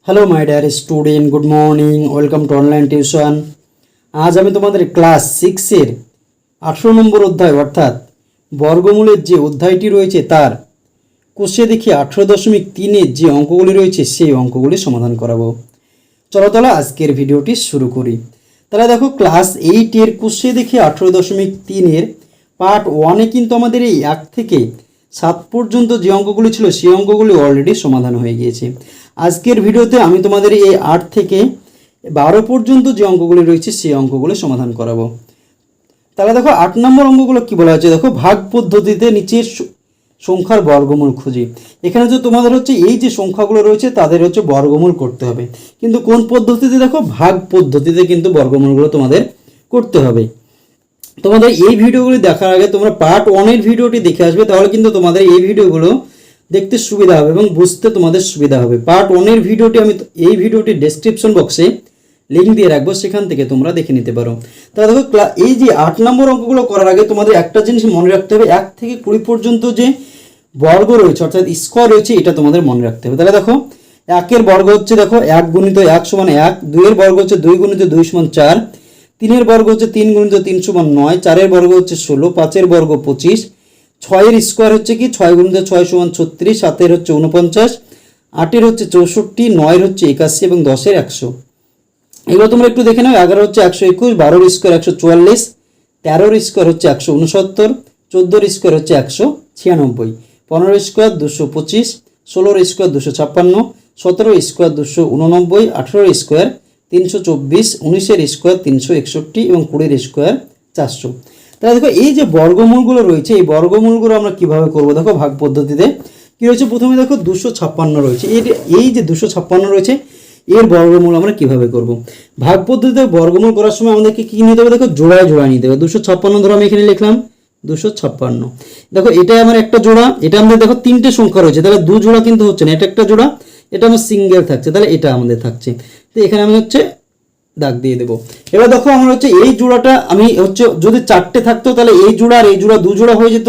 Hello my dear student, good morning, welcome to online tuition. আজ আমি তোমাদের class 6-এর 18 নম্বর অধ্যায় অর্থাৎ বর্গমূলের যে অধ্যায়টি রয়েছে তার কোষে দেখি 18.3-এর যে অঙ্কগুলি রয়েছে সেই অঙ্কগুলি সমাধান করাবো। চলো তাহলে আজকের ভিডিওটি শুরু করি। তাহলে দেখো, ক্লাস 8-এর কোষে দেখি 18.3-এর পার্ট 1-এ কিন্তু আমাদের এই 1 থেকে 7 পর্যন্ত যে অঙ্কগুলি ছিল সেই অঙ্কগুলি অলরেডি সমাধান হয়ে গিয়েছে। আজকের ভিডিওতে আমি তোমাদের এই 8 থেকে 12 পর্যন্ত যে অঙ্কগুলি রয়েছে সেই অঙ্কগুলি সমাধান করাবো। তাহলে দেখো 8 নম্বর অঙ্কগুলো কি বলা হচ্ছে, দেখো ভাগ পদ্ধতিতে নিচের সংখ্যার বর্গমূল খুঁজি। এখানে যে তোমাদের হচ্ছে এই যে সংখ্যাগুলো রয়েছে তাদের হচ্ছে বর্গমূল করতে হবে, কিন্তু কোন পদ্ধতিতে, দেখো ভাগ পদ্ধতিতে কিন্তু বর্গমূলগুলো তোমাদের করতে হবে। তোমাদের এই ভিডিওগুলি দেখার আগে তোমরা পার্ট 1-এর ভিডিওটি দেখে আসবে, তাহলে কিন্তু তোমাদের এই ভিডিওগুলো দেখতে সুবিধা হবে এবং বুঝতে তোমাদের সুবিধা হবে। পার্ট 1-এর ভিডিওটি আমি এই ভিডিওটি ডেসক্রিপশন বক্সে লিঙ্ক দিয়ে রাখবো, সেখান থেকে তোমরা দেখে নিতে পারো। তাহলে দেখো, এই যে 8 নম্বর অঙ্কগুলো করার আগে তোমাদের একটা জিনিস মনে রাখতে হবে, 1 থেকে 20 পর্যন্ত যে বর্গ রয়েছে অর্থাৎ স্কোয়ার রয়েছে এটা তোমাদের মনে রাখতে হবে। তাহলে দেখো, 1-এর বর্গ হচ্ছে দেখো 1 গুণিত 1 সমান 1, 2-এর বর্গ হচ্ছে 2 গুণিত 2 সমান 4, 3-এর বর্গ হচ্ছে 3 গুণিত 3 সমান 9, 4-এর বর্গ হচ্ছে 16, 5-এর বর্গ 25, 6-এর স্কোয়ার হচ্ছে কি 6 গুণিত 6 সমান 36, 7-এর হচ্ছে 49, 8-এর হচ্ছে 64, 9-এর হচ্ছে 81 এবং 10-এর 100। এগুলো তোমরা একটু দেখে নাও। 11 হচ্ছে 121, 12-এর স্কোয়ার 144, 13-এর স্কোয়ার হচ্ছে 169, 14-এর স্কোয়ার হচ্ছে 196, 15-এর স্কোয়ার 225, 16-এর স্কোয়ার 256, 17-এর স্কোয়ার 289, 18-এর স্কোয়ার 324, 19-এর স্কোয়ার 361 এবং 20-এর স্কোয়ার 400। তাহলে দেখো, এই যে বর্গমূলগুলো রয়েছে এই বর্গমূলগুলো আমরা কিভাবে করব, দেখো ভাগ পদ্ধতিতে কি রয়েছে। প্রথমে দেখো 256 রয়েছে, এই যে 256 রয়েছে এর বর্গমূল আমরা কিভাবে করব। ভাগ পদ্ধতিতে বর্গমূল করার সময় আমাদেরকে কি নিতে হবে, দেখো জোড়ায় জোড়া নিতে হবে। 256 ধরো আমি এখানে লিখলাম 256। দেখো এটা আমার একটা জোড়া, এটা আমাদের দেখো 3টে সংখ্যা রয়েছে, তাহলে 2 জোড়া কিন্তু হচ্ছে না, এটা একটা জোড়া, এটা আমার সিঙ্গেল থাকছে, তাহলে এটা আমাদের থাকছে। তো এখানে আমি হচ্ছে দাগ দিয়ে দেবো। এবার দেখো আমরা হচ্ছে এই জোড়াটা আমি হচ্ছে যদি 4টে থাকতো তাহলে এই জোড়া আর এই জোড়া 2 জোড়া হয়ে যেত।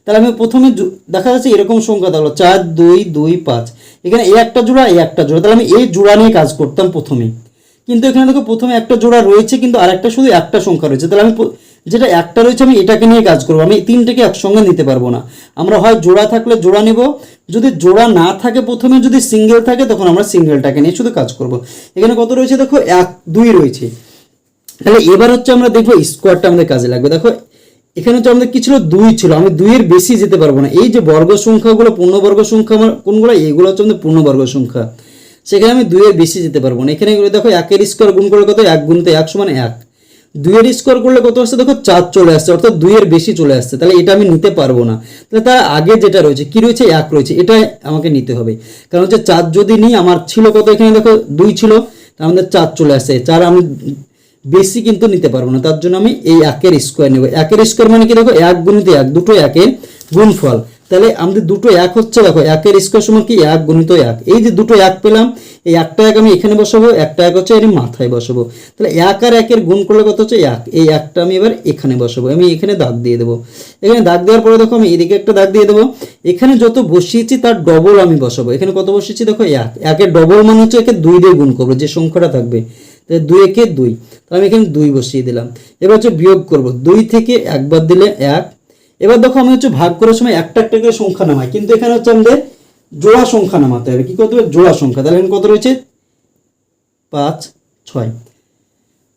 তাহলে আমি প্রথমে দেখা যাচ্ছে এরকম সংখ্যা, তাহলে 4 2 2 5, এখানে এই একটা জোড়া এই একটা জোড়া, তাহলে আমি এই জোড়া নিয়ে কাজ করতাম প্রথমে। কিন্তু এখানে দেখো প্রথমে একটা জোড়া রয়েছে কিন্তু আর একটা শুধু একটা সংখ্যা রয়েছে, তাহলে আমি যেটা একটা রয়েছে আমি এটাকে নিয়ে কাজ করবো। আমি 3টেকে একসঙ্গে নিতে পারবো না, আমরা হয় জোড়া থাকলে জোড়া নেব, যদি জোড়া না থাকে প্রথমে যদি সিঙ্গেল থাকে তখন আমরা সিঙ্গেলটাকে নিয়ে শুধু কাজ করব। এখানে কত রয়েছে দেখো 1 2 রয়েছে। তাহলে এবার হচ্ছে আমরা দেখবো স্কোয়ারটা আমাদের কাজে লাগবে। দেখো এখানে হচ্ছে আমাদের কি ছিল 2 ছিল, আমি 2-এর বেশি যেতে পারবো না। এই যে বর্গ সংখ্যাগুলো পূর্ণবর্গ সংখ্যা আমার কোনগুলো, এইগুলো হচ্ছে আমাদের পূর্ণবর্গ সংখ্যা, সেখানে আমি 2-এর বেশি যেতে পারবো না। এখানে দেখো 1-এর স্কোয়ার গুণ করলে কত, 1 গুণিত 1 সমান 1, 2-এর স্কোয়ার করলে কত আসছে দেখো 4 চলে আসছে, অর্থাৎ 2-এর বেশি চলে আসছে, তাহলে এটা আমি নিতে পারবো না। তাহলে তার আগে যেটা রয়েছে কি রয়েছে 1 রয়েছে, এটা আমাকে নিতে হবে। কারণ হচ্ছে 4 যদি নিই, আমার ছিল কত, এখানে দেখো 2 ছিল, তার আমাদের 4 চলে আসছে, 4 আমি বেশি কিন্তু নিতে পারবো না, তার জন্য আমি এই 1-এর স্কোয়ার নেব। 1-এর স্কোয়ার মানে কি দেখো 1 গুণিত 1, দুটো 1-এর গুণফল, তাহলে আমাদের দুটো 1 হচ্ছে, দেখো 1-এর স্কোয়ার সমান কি 1 গুণিত 1, এই যে দুটো 1 পেলাম, এই একটা 1 আমি এখানে বসাবো, একটা 1 হচ্ছে এর মাথায় বসাবো, তাহলে 1 আর 1-এর গুণ করলে কত হচ্ছে 1, এই 1টা আমি এবার এখানে বসাবো, আমি এখানে দাগ দিয়ে দেবো। এখানে দাগ দেওয়ার পরে দেখো আমি এদিকে একটা দাগ দিয়ে দেবো, এখানে যত বসিয়েছি তার ডবল আমি বসাবো। এখানে কত বসিয়েছি দেখো 1, 1-এর ডবল মানে হচ্ছে একে 2 দিয়ে গুণ করবো, যে সংখ্যাটা থাকবে, তাহলে 2 একে 2, তাহলে আমি এখানে 2 বসিয়ে দিলাম। এবার হচ্ছে বিয়োগ করব, 2 থেকে 1 বাদ দিলে 1। এবার দেখো আমি হচ্ছে ভাগ করার সময় একটা একটা করে সংখ্যা নামাই, কিন্তু এখানে হচ্ছে আমাদের জোড়া সংখ্যা নামাতে হবে। কি করতে হবে, জোড়া সংখ্যা। তাহলে এখানে কত রয়েছে 5 6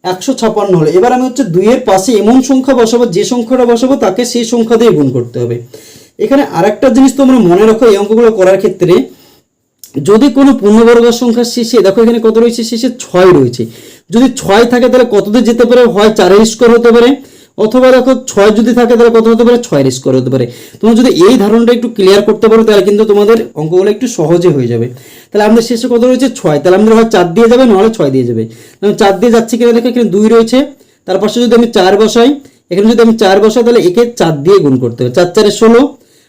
156 হলো। এবার আমি হচ্ছে 2-এর পাশে এমন সংখ্যা বসাবো, যে সংখ্যাটা বসাবো তাকে সেই সংখ্যা দিয়ে গুণ করতে হবে। এখানে আরেকটা জিনিস তোমরা মনে রাখো এই অঙ্কগুলো করার ক্ষেত্রে, যদি কোনো পূর্ণবর্গ সংখ্যার শেষে দেখো এখানে কত রয়েছে, শেষে 6 রয়েছে, যদি 6 থাকে তাহলে কততে যেতে পারে, হয় 4-এর স্কোয়ার হতে পারে, অথবা দেখো 6 যদি থাকে তাহলে কত হতে পারে, 6-এর স্কোয়ার হতে পারে। তোমরা যদি এই ধারণাটা একটু ক্লিয়ার করতে পারো তাহলে কিন্তু তোমাদের অঙ্কগুলো একটু সহজে হয়ে যাবে। তাহলে আমাদের শেষে কত রয়েছে 6, তাহলে আমাদের হয় 4 দিয়ে যাবে নাহলে 6 দিয়ে যাবে। আমি 4 দিয়ে যাচ্ছি কিনা দেখো, এখানে 2 রয়েছে, তার পাশে যদি আমি 4 বসাই, এখানে যদি আমি 4 বসাই তাহলে একে 4 দিয়ে গুণ করতে হবে। 4 4 16,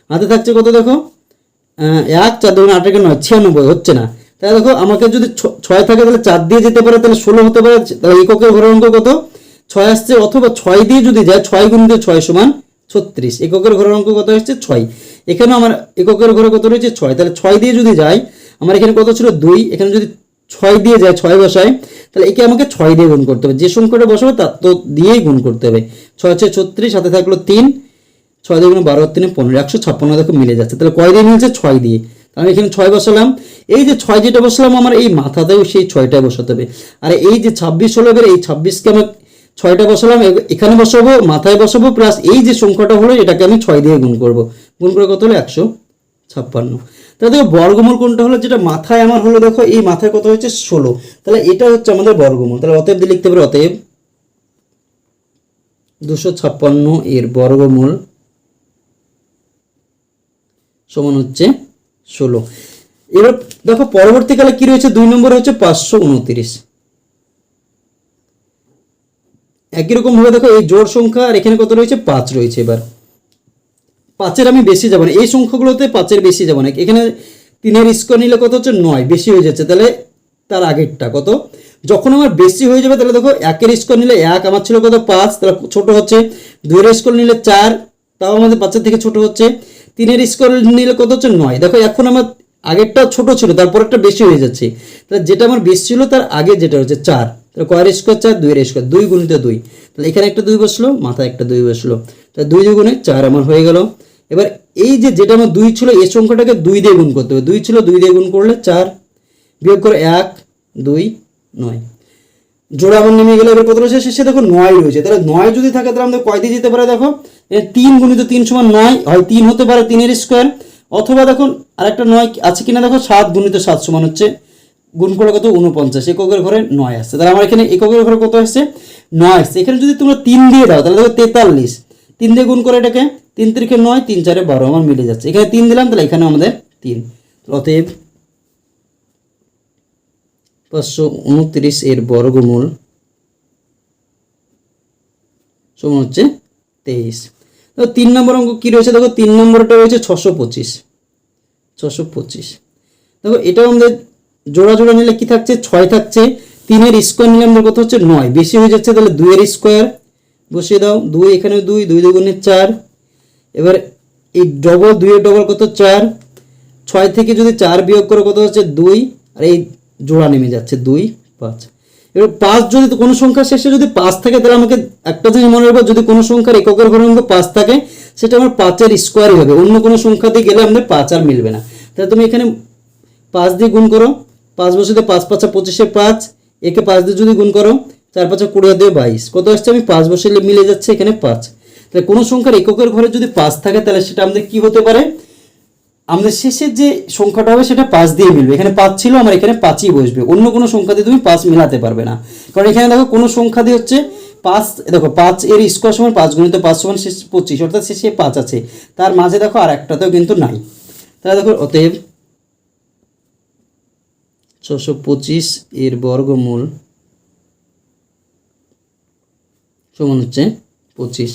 হাতে থাকছে কত দেখো 1, 4 2 8 9 96 হচ্ছে না। তাহলে দেখো আমাকে যদি 6 থাকে তাহলে 4 দিয়ে যেতে পারে, তাহলে 16 হতে পারে, তাহলে এককের ঘরের অঙ্ক কত 6 আসছে। অথবা 6 দিয়ে যদি যায়, 6 গুণিত 6 সমান 36, এককের ঘরের অঙ্ক কত আসছে 6। এখানেও আমার এককের ঘরে কত রয়েছে 6, তাহলে 6 দিয়ে যদি যায় আমার এখানে কত ছিল 2, এখানে যদি ছয় দিয়ে যায়, ছয় বসায়, তাহলে একে আমাকে ছয় দিয়ে গুণ করতে হবে। যে সংখ্যাটা বসাবো তার তো দিয়েই গুণ করতে হবে। 6 6 36, সাথে থাকলো 3, 6 দিয়ে গুণ 12 3 15, 156 দেখো মিলে যাচ্ছে। তাহলে কয় দিয়ে মিলছে? 6 দিয়ে। আমি এখানে 6 বসালাম। এই যে 6 যেটা বসালাম আমার এই মাথাতেও সেই 6টাই বসাতে হবে। আর এই যে 26 হলো, এবার এই 26কে আমি 6টা বসালাম, এখানে বসাবো, মাথায় বসাবো, প্লাস এই যে সংখ্যাটা হলো এটাকে আমি 6 দিয়ে গুণ করব। গুণ করে কত হলো? 156। তাহলে দেখো বর্গমূল কোনটা হলো? যেটা মাথায় আমার হলো, দেখো এই মাথায় কত হচ্ছে? 16। তাহলে এটা হচ্ছে আমাদের বর্গমূল। তাহলে অতএব দিয়ে লিখতে পারি, অতএব 256 এর বর্গমূল সমান হচ্ছে 16। এবার দেখো পরবর্তীকালে কি রয়েছে? 2 নম্বরে হচ্ছে 529। একই রকম ভাবে দেখো এই জোড় সংখ্যা, আর এখানে কত রয়েছে? 5 রয়েছে। এবার 5-এর আমি বেশি যাব না, এই সংখ্যাগুলোতে 5-এর বেশি যাব না। এখানে 3-এর স্কোয়ার নিলে কত হচ্ছে? 9, বেশি হয়ে যাচ্ছে। তাহলে তার আগেরটা কত? যখন আমার বেশি হয়ে যাবে তাহলে দেখো 1-এর স্কোয়ার নিলে 1, আমার ছিল কত? 5, তাহলে ছোট হচ্ছে। 2-এর স্কোয়ার নিলে 4, তাও আমাদের 5-এর থেকে ছোট হচ্ছে। 3-এর স্কোয়ার নিলে কত হচ্ছে? 9। দেখো এখন আমার আগেরটা ছোট ছিল, তারপর একটা বেশি হয়ে যাচ্ছে। তাহলে যেটা আমার বেশি ছিল তার আগে যেটা হচ্ছে 4, তাহলে কয়ের স্কোয়ার 4, 2-এর স্কোয়ার, 2 গুণিত 2। তাহলে এখানে একটা 2 বসলো, মাথায় একটা 2 বসলো, তাহলে 2 গুণে 4 আমার হয়ে গেল। এবার এই যে যেটা আমার 2 ছিল এই সংখ্যাটাকে 2 দিয়ে গুণ করতে হবে। 2 ছিল, 2 দিয়ে গুণ করলে 4, বিয়োগ করে 1 2 9, জোড়া আমার নেমে গেলে। এবার কত রয়েছে? শেষে দেখো 9 রয়েছে। তাহলে 9 যদি থাকে তাহলে আমাদের কয় দিয়ে যেতে পারে? দেখো 3 গুণিত 3 সমান 9, হয় 3 হতে পারে 3-এর স্কোয়ার, অথবা দেখুন আরেকটা 9 আছে কিনা, দেখো 7 গুণিত 7 সমান হচ্ছে, গুণ করে কত? 49, এককের ঘরে 9 আসছে। তাহলে আমার এখানে এককের ঘরে কত আসছে? 9 আসছে। এখানে যদি তোমরা 3 দিয়ে দাও তাহলে দেখো 43, 3 দিয়ে গুণ করে এটাকে, 3 3 9, 3 4 12 আমার মিলে যাচ্ছে। এখানে 3 দিলাম, তাহলে এখানে আমাদের 3। অতএব 529 এর বর্গমূল সমান হচ্ছে 23। দেখো 3 নম্বর অঙ্ক কি রয়েছে? দেখো 3 নম্বরটা রয়েছে 625। 625 দেখো এটাও আমাদের জোড়া জোড়া নিলে কি থাকছে? 6 থাকছে। 3-এর স্কোয়ার নিলে আমাদের কত হচ্ছে? 9, বেশি হয়ে যাচ্ছে। তাহলে 2-এর স্কোয়ার বসিয়ে দাও, 2 এখানে 2, 2 2 গুণে 4। এবার এই ডবল, 2-এর ডবল কত? 4, 6 থেকে যদি 4 বিয়োগ করে কত হচ্ছে? 2, আর এই জোড়া নেমে যাচ্ছে 2 5। এবার 5 যদি কোনো সংখ্যা শেষে যদি 5 থাকে তাহলে আমাকে একটা জিনিস মনে রাখবো, যদি কোনো সংখ্যার এককের ঘরে 5 থাকে সেটা আমার 5-এর স্কোয়ারই হবে। অন্য কোনো সংখ্যাতে গেলে আমাদের 5 আর মিলবে না। তাহলে তুমি এখানে 5 দিয়ে গুণ করো, 5 বসে দিয়ে 5 5 25-এ 5, একে 5 দিয়ে যদি গুণ করো 4 5 20 দিয়ে 22, কত আসছে? আমি 5 বসলে মিলে যাচ্ছে এখানে 5। তাহলে কোনো সংখ্যার এককের ঘরে যদি 5 থাকে তাহলে সেটা আমাদের কি হতে পারে? আমাদের শেষের যে সংখ্যাটা হবে সেটা 5 দিয়ে মিলবে। এখানে 5 ছিল, আমার এখানে 5ই বসবে, অন্য কোনো সংখ্যা দিয়ে তুমি 5 মিলাতে পারবে না। কারণ এখানে দেখো কোনো সংখ্যা দিয়ে হচ্ছে 5, দেখো 5-এর স্কোয়ার সমান 5 গুণিত 5 সমান শেষ 25, অর্থাৎ শেষে 5 আছে, তার মাঝে দেখো আর একটাতেও কিন্তু নাই। তাহলে দেখো অতএব 625 এর বর্গমূল সমান হচ্ছে 25।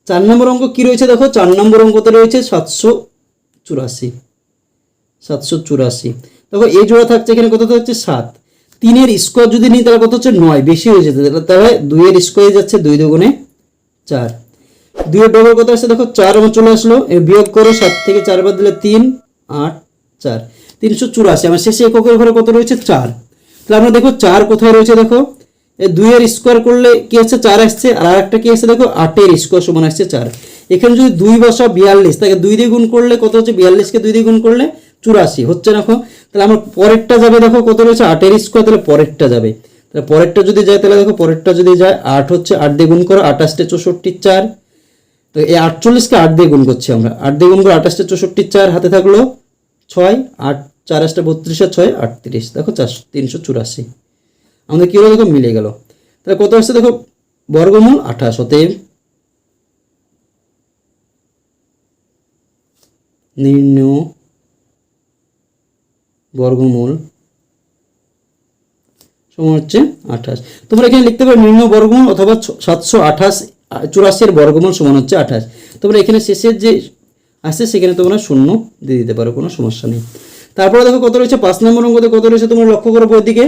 4 নম্বর অঙ্ক কি রয়েছে? দেখো 4 নম্বর অঙ্কতে রয়েছে 784। 784 দেখো এই জোড়া থাকছে, এখানে কত হচ্ছে? 7। 3-এর স্কোয়ার যদি নিই তাহলে কত হচ্ছে? 9, বেশি হয়ে যেতে। তাহলে 2-এর স্কোয়ার যাচ্ছে, 2 2 গুণে 4, 2-এর ডবল কত আসছে? দেখো 4 আমার চলে আসলো। বিয়োগ করো, 7 থেকে 4 বাদ দিলে 3 8 4, 384। আমার শেষে এককের ঘরে কত রয়েছে? 4। তাহলে আমরা দেখো 4 কোথায় রয়েছে? দেখো এই 2-এর স্কোয়ার করলে কি আসছে? 4 আসছে। আর আরেকটা কি আসছে? দেখো 8-এর স্কোয়ার সমান আসছে 4। এখানে যদি 2 বসা 42, তাকে 2 দিয়ে গুণ করলে কত হচ্ছে? 42-কে 2 দিয়ে গুণ করলে 84 হচ্ছে। দেখো তাহলে আমার পরেরটা যাবে, দেখো কত রয়েছে? 8-এর স্কোয়ার, তাহলে পরেরটা যাবে। তাহলে পরেরটা যদি যায় তাহলে দেখো পরেরটা যদি যায় 8 হচ্ছে, 8 দিয়ে গুণ করো, 28 64 4। তো এই 48-কে 8 দিয়ে গুণ করছি আমরা, 8 দিয়ে গুণ করে 28 64 4, হাতে থাকলো 6, 8 4 8 32 আর 6 38, দেখো 384 আমাদের কি হলো? দেখো মিলে গেল। তাহলে কত আসছে? দেখো বর্গমূল 28। অতএব নির্ণয় বর্গমূল সমান হচ্ছে 28। তোমরা এখানে লিখতে পারো নির্ণয় বর্গমূল, অথবা 784 এর বর্গমূল সমান হচ্ছে 28। তোমরা এখানে শেষের যে আসছে সেখানে তোমরা 0 দিয়ে দিতে পারো, কোনো সমস্যা নেই। তারপরে দেখো কত রয়েছে 5 নম্বর অঙ্কতে, কত রয়েছে তোমরা লক্ষ্য করো বইয়ের দিকে।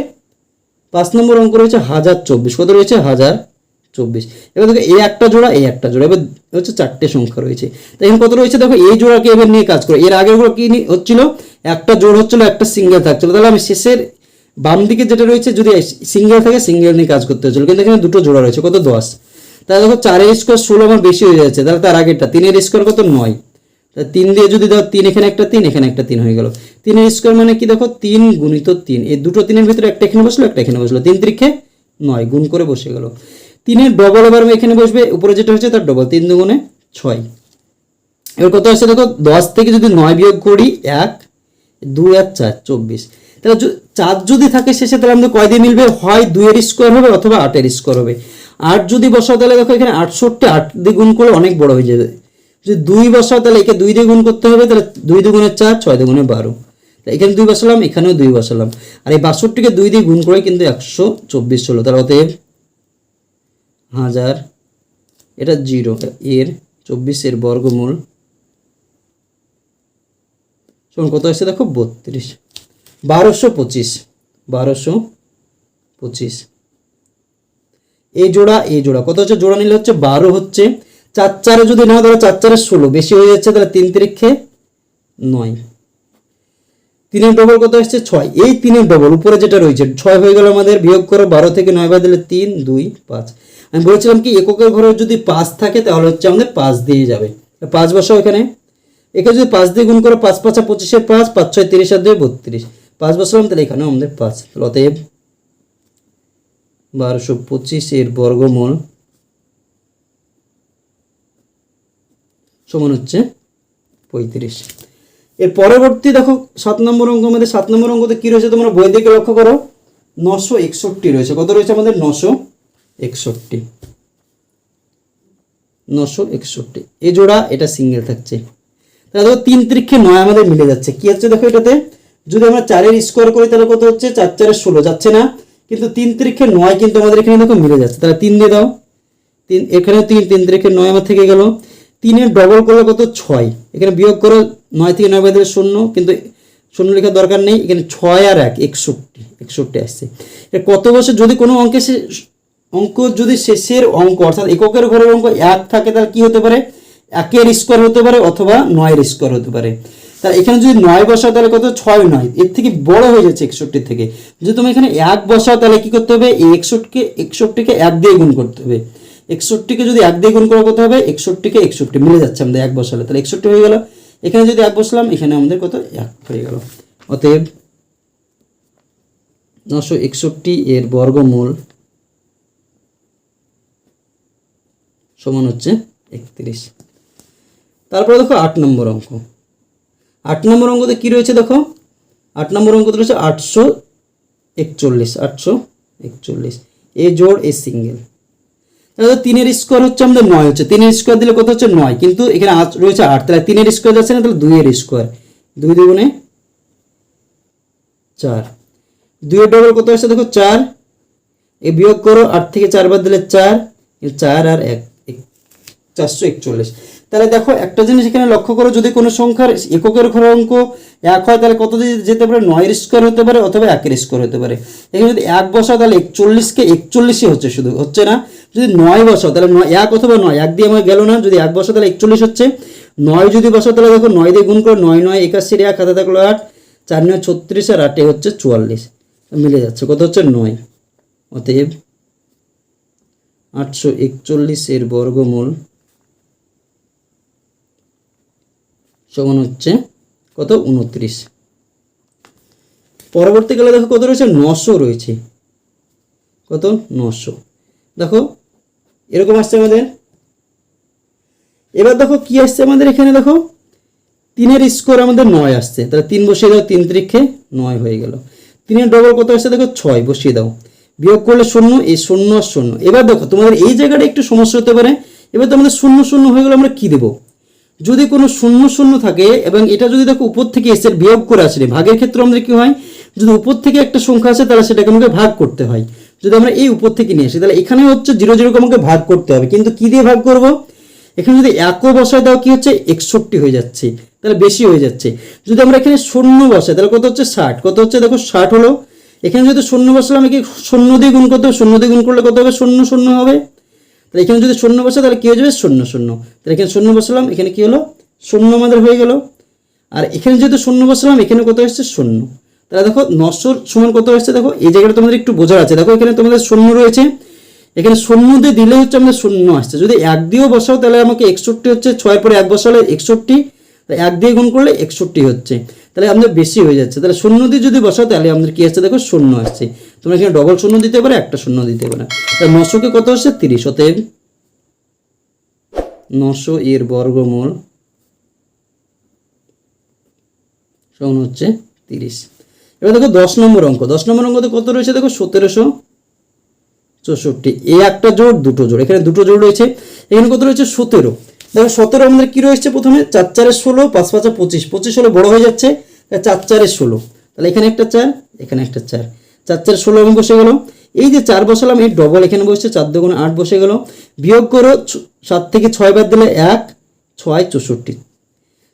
5 নম্বর অঙ্ক রয়েছে 1024, কত রয়েছে? 1024। এবার দেখো এই একটা জোড়া, এই একটা জোড়া, এবার হচ্ছে 4টে সংখ্যা রয়েছে। তো এখন কত রয়েছে? দেখো এই জোড়াকে এবার নিয়ে কাজ করো। এর আগেরগুলো কি হচ্ছিল? একটা জোড় হচ্ছিল, একটা সিঙ্গেল থাকছিল। তাহলে আমি শেষের বাম দিকে যেটা রয়েছে যদি সিঙ্গেল থাকে সিঙ্গেল নিয়ে কাজ করতে হচ্ছিল, কিন্তু এখানে দুটো জোড়া রয়েছে, কত 10। তাহলে দেখো 4 এর স্কোয়ার 16 আমার বেশি হয়ে যাচ্ছে, তাহলে তার আগেরটা 3 এর স্কোয়ার কত 9, তাহলে 3 দিয়ে যদি দাও 3 এখানে একটা 3 এখানে একটা 3 হয়ে গেল। 3 এর স্কোয়ার মানে কি দেখো 3 গুণিত 3, এই দুটো 3 এর ভিতরে একটা এখানে বসলো একটা এখানে বসলো, 3 3 9 গুণ করে বসে গেল। 3 এর ডবল আবার এখানে বসবে, উপরে যেটা হচ্ছে তার ডবল, 3 দুগুণে 6। এবার কত আসছে দেখো 10 থেকে যদি 9 বিয়োগ করি 1 2 আর 4 24, তাহলে 4 যদি থাকে শেষে তাহলে আমাদের কয় দিয়ে মিলবে, হয় 2 এর স্কোয়ার হবে অথবা 8 এর স্কোয়ার হবে। 8 যদি বসাও তাহলে দেখো এখানে 68, 8 দিয়ে গুণ করলে অনেক বড় হয়ে যাবে। যদি 2 বসাও তাহলে একে 2 দিয়ে গুণ করতে হবে, তাহলে 2 দুগুণে 4 6 দুগুণে 12, এখানে 2 বসালাম এখানেও 2 বসালাম, আর এই 62কে 2 দিয়ে গুণ করে কিন্তু 124 হলো। তাহলে অতএব 1000, এটা 0 এর 24 এর বর্গমূল সমান কত আসছে দেখো 32, 1225, 1225। এই জোড়া কত হচ্ছে, জোড়া নিলে হচ্ছে 12 হচ্ছে, 4 4 যদি নাও তাহলে 4 4 16 বেশি হয়ে যাচ্ছে, তাহলে 3 3 9, 3 এর ডবল কত আসছে 6, এই 3 এর ডবল উপরে যেটা রয়েছে 6 হয়ে গেল আমাদের, বিয়োগ করো 12 থেকে 9 বাদ দিলে 3 2 5। আমি বলেছিলাম কি এককের ঘরে যদি 5 থাকে তাহলে হচ্ছে আমাদের 5 দিয়ে যাবে, 5 বসাও এখানে, একে যদি 5 দিয়ে গুণ করো 5 5 25 এর 5 5 6 30 আর 2 32, 5 বসালাম তাহলে এখানেও আমাদের 5, অতএব 1225 এর বর্গমূল সমান হচ্ছে 35। এর পরবর্তী দেখো 7 নম্বর অঙ্ক, আমাদের 7 নম্বর অঙ্কতে কি রয়েছে তোমরা বই থেকে লক্ষ্য করো, 961 রয়েছে, কত রয়েছে আমাদের 961, 961 এই জোড়া, এটা সিঙ্গেল থাকছে। তাহলে দেখো 3 3 9 আমাদের মিলে যাচ্ছে, কি হচ্ছে দেখো এটাতে যদি আমরা 4 এর স্কোয়ার করি তাহলে কত হচ্ছে 4 4 16 যাচ্ছে না, কিন্তু 3 3 9 কিন্তু আমাদের এখানে দেখো মিলে যাচ্ছে, তাহলে 3 দিয়ে দাও, 3 এখানে 3 3 3 9 আমার থেকে গেল। 3 এর ডবল করলে কত 6, এখানে বিয়োগ করো 9 থেকে 9 বাদ দিলে 0, কিন্তু 0 লেখার দরকার নেই, এখানে 6 আর 1 61 আসছে। এটা কত বসে যদি কোনো অঙ্ক যদি শেষের অঙ্ক অর্থাৎ এককের ঘরের অঙ্ক 1 থাকে তাহলে কি হতে পারে, 1 এর স্কোয়ার হতে পারে অথবা 9 এর স্কোয়ার হতে পারে। তাহলে এখানে যদি 9 বসাও তাহলে কত 6 9, এর থেকে বড় হয়ে যাচ্ছে 61 থেকে। যদি তুমি এখানে 1 বসাও তাহলে কি করতে হবে, এই 61কে 1 দিয়ে গুণ করতে হবে, 61কে যদি 1 দিয়ে গুণ করা কত হবে, 61কে 61 মিলে যাচ্ছে আমাদের 1 বসালে, তাহলে 61 হয়ে গেল। এখানে যদি 1 বসলাম এখানে আমাদের কত 1 হয়ে গেল। অতএব 961 এর বর্গমূল সমান হচ্ছে 31। তারপরে দেখো 8 নম্বর অঙ্ক, 8 নম্বর অঙ্কতে কি রয়েছে দেখো, 8 নম্বর অঙ্কতে রয়েছে 841, এ জোড় এ সিঙ্গেল। তাহলে 3 এর স্কোয়ার হচ্ছে আমাদের 9 হচ্ছে, 3 এর স্কোয়ার দিলে কত হচ্ছে 9, কিন্তু এখানে রয়েছে 8, তাহলে 3 এর স্কোয়ার যাচ্ছে না, তাহলে 2 এর স্কোয়ার, 2 দুগুণে 4, 2 এর ডবল কত আসছে দেখো 4, এ বিয়োগ করো 8 থেকে 4 বাদ দিলে 4, 4 আর 1 441। তাহলে দেখো একটা জিনিস এখানে লক্ষ্য করো, যদি কোনো সংখ্যার এককের ঘরের অঙ্ক 1 হয় তাহলে কত যেতে পারে, 9 এর স্কোয়ার হতে পারে অথবা 1 এর স্কোয়ার হতে পারে। এখানে যদি 1 বসাও তাহলে 41কে 41ই হচ্ছে, শুধু হচ্ছে না, যদি 9 বসাও তাহলে 1 অথবা 9, 1 দিয়ে আমার গেল না, যদি 1 বসাও তাহলে 41 হচ্ছে, 9 যদি বসাও তাহলে দেখো 9 দিয়ে গুণ করো, 9 9 81 1 হাতে থাকলো 8, 4 9 36 আর 8 হচ্ছে 44, মিলে যাচ্ছে, কত হচ্ছে 9। অতএব 841 এর বর্গমূল সমান হচ্ছে কত 29। পরবর্তীকালে দেখো কত রয়েছে 900 রয়েছে, কত 900, দেখো এরকম আসছে আমাদের। এবার দেখো কি আসছে আমাদের এখানে, দেখো 3 এর স্কোয়ার আমাদের 9 আসছে, তাহলে 3 বসিয়ে দাও, 3 3 9 হয়ে গেল। 3 এর ডবল কত আসছে দেখো 6, বসিয়ে দাও, বিয়োগ করলে 0, এই 0 আর 0। এবার দেখো তোমাদের এই জায়গাটা একটু সমস্যা হতে পারে, এবার তো আমাদের 0 0 হয়ে গেল, আমরা কি দেবো, যদি কোনো 0 0 থাকে এবং এটা যদি দেখো উপর থেকে এসে বিয়োগ করে আসলে, ভাগের ক্ষেত্রে আমাদের কি হয়, যদি উপর থেকে একটা সংখ্যা আসে তাহলে সেটাকে আমাকে ভাগ করতে হয়। যদি আমরা এই উপর থেকে নিয়ে আসি তাহলে এখানে হচ্ছে 0 0 কে আমাকে ভাগ করতে হবে, কিন্তু কি দিয়ে ভাগ করব, এখানে যদি 1 বসায় দাও কি হচ্ছে 61 হয়ে যাচ্ছে, তাহলে বেশি হয়ে যাচ্ছে। যদি আমরা এখানে 0 বসাই তাহলে কত হচ্ছে 60, কত হচ্ছে দেখো 60 হলো। এখানে যদি 0 বসালাম, একে 0 দিয়ে গুণ করতে হবে, 0 দিয়ে গুণ করলে কত হবে 0 0 হবে। তাহলে এখানে যদি 0 বসে তাহলে কি হয়ে যাবে 0 0, তাহলে এখানে 0 বসালাম, এখানে কি হলো 0 আমাদের হয়ে গেল। আর এখানে যেহেতু 0 বসালাম, এখানে কত হচ্ছে 0, তাহলে দেখো 900 সমান কত আসছে, দেখো এই জায়গাটা তোমাদের একটু বোঝার আছে। দেখো এখানে তোমাদের শূন্য রয়েছে, এখানে শূন্য দিয়ে দিলে হচ্ছে আমাদের শূন্য আসছে। যদি 1 দিয়েও বসাও তাহলে আমাকে 61 হচ্ছে, 6 পরে 1 বসালে 61, 1 দিয়ে গুণ করলে 61 হচ্ছে, তাহলে আমাদের বেশি হয়ে যাচ্ছে। তাহলে শূন্য দিয়ে যদি বসাও তাহলে আমাদের কি আসছে, দেখো শূন্য আসছে। তোমরা এখানে ডবল শূন্য দিতে পারে, একটা শূন্য দিতে পারে। তাহলে 900 কত আসছে 30, অতএব 900 এর বর্গমূল সমান হচ্ছে 30। এবার দেখো 10 নম্বর অঙ্ক। 10 নম্বর অঙ্কতে কত রয়েছে, দেখো 1764। এই একটা জোড় দুটো জোড়, এখানে দুটো জোড় রয়েছে। এখানে কত রয়েছে 17। দেখো 17 আমাদের কি রয়েছে, প্রথমে 4 4 16, 5 5 25, 25 হলে বড় হয়ে যাচ্ছে, 4 4 16, তাহলে এখানে একটা 4, এখানে একটা 4, 4 4 16 এবং বসে গেল। এই যে 4 বসালাম, এই ডবল এখানে বসছে, 4 2 8 বসে গেল। বিয়োগ করো, 7 থেকে 6 বাদ দিলে 1, 6 64।